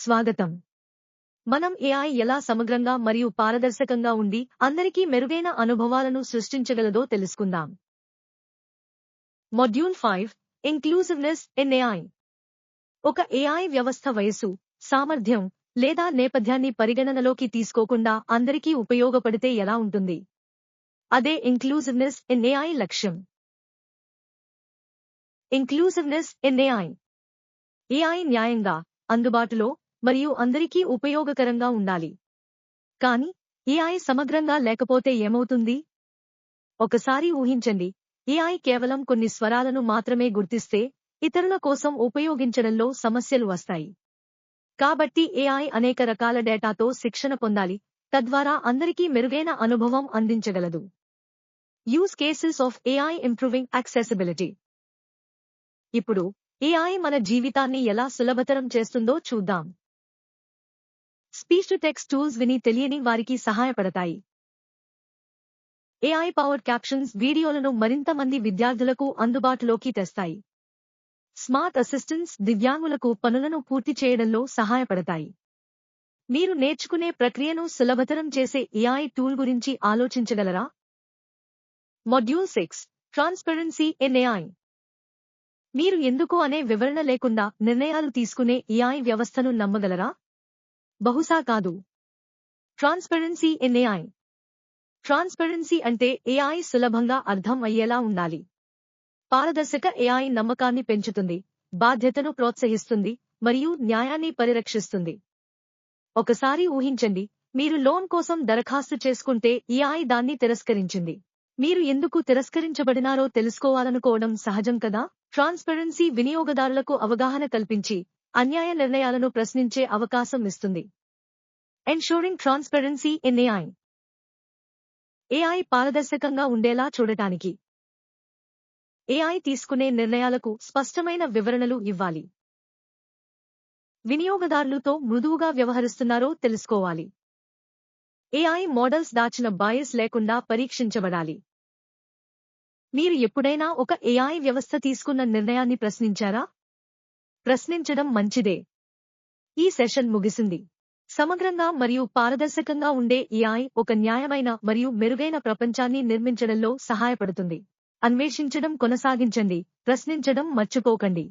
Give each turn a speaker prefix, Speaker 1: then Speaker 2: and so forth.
Speaker 1: స్వాగతం. మనం ఏఐ ఎలా సమగ్రంగా మరియు పారదర్శకంగా ఉండి అందరికీ మెరుగైన అనుభవాలను సృష్టించగలదో తెలుసుకుందాం. Module 5 inclusiveness in AI. ఒక ఏఐ వ్యవస్థ వయస్సు, సామర్థ్యం లేదా నేపథ్యాన్ని పరిగణనలోకి తీసుకోకుండా అందరికీ ఉపయోగపడితే ఎలా ఉంటుంది? అదే ఇంక్లూజివ్నెస్ ఇన్ ఏఐ లక్ష్యం. Inclusiveness in AI. ఏఐ న్యాయంగా, అందుబాటులో మరియు అందరికీ ఉపయోగకరంగా ఉండాలి. కానీ ఏఐ సమగ్రంగా లేకపోతే ఏమవుతుంది? ఒకసారి ఊహించండి, ఏఐ కేవలం కొన్ని స్వరాలను మాత్రమే గుర్తిస్తే ఇతరుల కోసం ఉపయోగించడంలో సమస్యలు వస్తాయి. కాబట్టి ఏఐ అనేక రకాల డేటాతో శిక్షణ పొందాలి, తద్వారా అందరికీ మెరుగైన అనుభవం అందించగలదు. Use cases of AI improving accessibility. ఇప్పుడు ఏఐ మన జీవితాన్ని ఎలా సులభతరం చేస్తుందో చూద్దాం. స్పీచ్ టు టెక్స్ట్ టూల్స్ విని తెలియని వారికి సహాయపడతాయి. ఏఐ పవర్డ్ క్యాప్షన్స్ వీడియోలను మరింత మంది విద్యార్థులకు అందుబాటులోకి తెస్తాయి. స్మార్ట్ అసిస్టెంట్స్ దివ్యాంగులకు పనులను పూర్తి చేయడంలో సహాయపడతాయి. మీరు నేర్చుకునే ప్రక్రియను సులభతరం చేసే ఏఐ టూల్ గురించి ఆలోచించగలరా? Module 6 transparency in AI. మీరు ఎందుకు అనే వివరణ లేకుండా నిర్ణయాలు తీసుకునే ఏఐ వ్యవస్థను నమ్మగలరా? బహుశా కాదు. Transparency in AI. ట్రాన్స్పరెన్సీ అంటే ఏఐ సులభంగా అర్థం అయ్యేలా ఉండాలి. పారదర్శక ఏఐ నమ్మకాన్ని పెంచుతుంది, బాధ్యతను ప్రోత్సహిస్తుంది మరియు న్యాయాన్ని పరిరక్షిస్తుంది. ఒకసారి ఊహించండి, మీరు లోన్ కోసం దరఖాస్తు చేసుకుంటే ఏఐ దాన్ని తిరస్కరించింది. మీరు ఎందుకు తిరస్కరించబడినారో తెలుసుకోవాలనుకోవడం సహజం కదా? ట్రాన్స్పరెన్సీ వినియోగదారులకు అవగాహన కల్పించి అన్యాయ నిర్ణయాలను ప్రశ్నించే అవకాశం ఇస్తుంది. Ensuring transparency in AI. AI పారదర్శకంగా ఉండేలా చూడటానికి ఏఐ తీసుకునే నిర్ణయాలకు స్పష్టమైన వివరణలు ఇవ్వాలి. వినియోగదారులతో మృదువుగా వ్యవహరిస్తున్నారో తెలుసుకోవాలి. ఏఐ మోడల్స్ దాచిన బయాస్ లేకుండా పరీక్షించబడాలి. మీరు ఎప్పుడైనా ఒక ఏఐ వ్యవస్థ తీసుకున్న నిర్ణయాన్ని ప్రశ్నించారా? ప్రశ్నించడం మంచిదే. ఈ సెషన్ ముగిసింది. సమగ్రంగా మరియు పారదర్శకంగా ఉండే ఏఐ ఒక న్యాయమైన మరియు మెరుగైన ప్రపంచాన్ని నిర్మించడంలో సహాయపడుతుంది. అన్వేషించడం కొనసాగించండి, ప్రశ్నించడం మర్చిపోకండి.